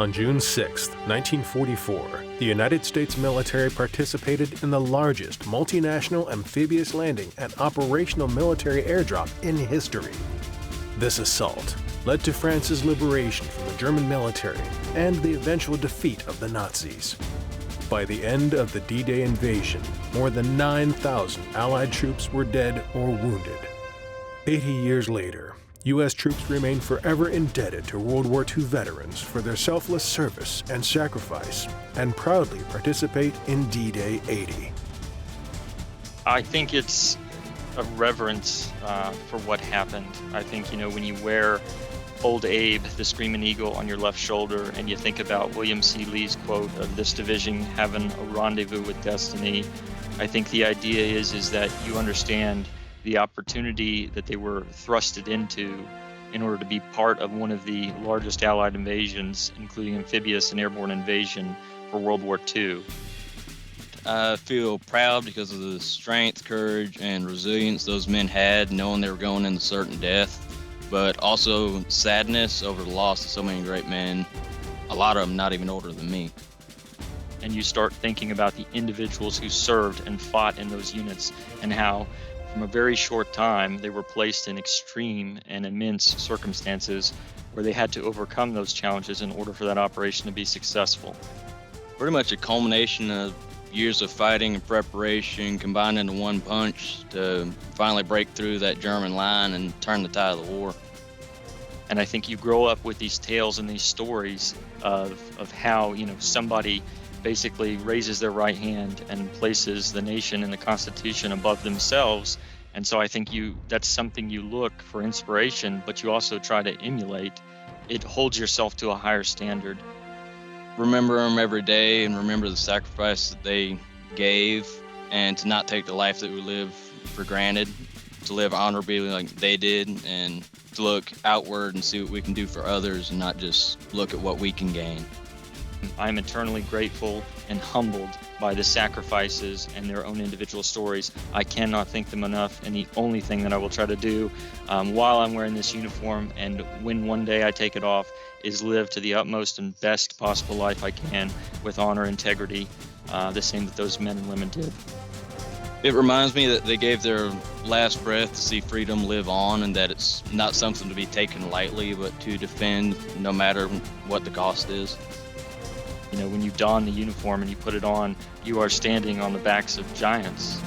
On June 6, 1944, the United States military participated in the largest multinational amphibious landing and operational military airdrop in history. This assault led to France's liberation from the German military and the eventual defeat of the Nazis. By the end of the D-Day invasion, more than 9,000 Allied troops were dead or wounded. 80 years later, U.S. troops remain forever indebted to World War II veterans for their selfless service and sacrifice, and proudly participate in D-Day 80. I think it's a reverence for what happened. I think, when you wear Old Abe, the Screaming Eagle, on your left shoulder, and you think about William C. Lee's quote of this division having a rendezvous with destiny, I think the idea is that you understand the opportunity that they were thrusted into in order to be part of one of the largest Allied invasions, including amphibious and airborne invasion for World War II. I feel proud because of the strength, courage, and resilience those men had, knowing they were going into certain death, but also sadness over the loss of so many great men, a lot of them not even older than me. And you start thinking about the individuals who served and fought in those units, and how from a very short time they were placed in extreme and immense circumstances where they had to overcome those challenges in order for that operation to be successful. Pretty much a culmination of years of fighting and preparation combined into one punch to finally break through that German line and turn the tide of the war. And I think you grow up with these tales and these stories of how, somebody basically raises their right hand and places the nation and the Constitution above themselves. And so I think that's something you look for inspiration, but you also try to emulate. It holds yourself to a higher standard. Remember them every day and remember the sacrifice that they gave, and to not take the life that we live for granted, to live honorably like they did, and to look outward and see what we can do for others and not just look at what we can gain. I'm eternally grateful and humbled by the sacrifices and their own individual stories. I cannot thank them enough, and the only thing that I will try to do while I'm wearing this uniform and when one day I take it off is live to the utmost and best possible life I can with honor, integrity, the same that those men and women did. It reminds me that they gave their last breath to see freedom live on, and that it's not something to be taken lightly, but to defend no matter what the cost is. When you don the uniform and you put it on, you are standing on the backs of giants.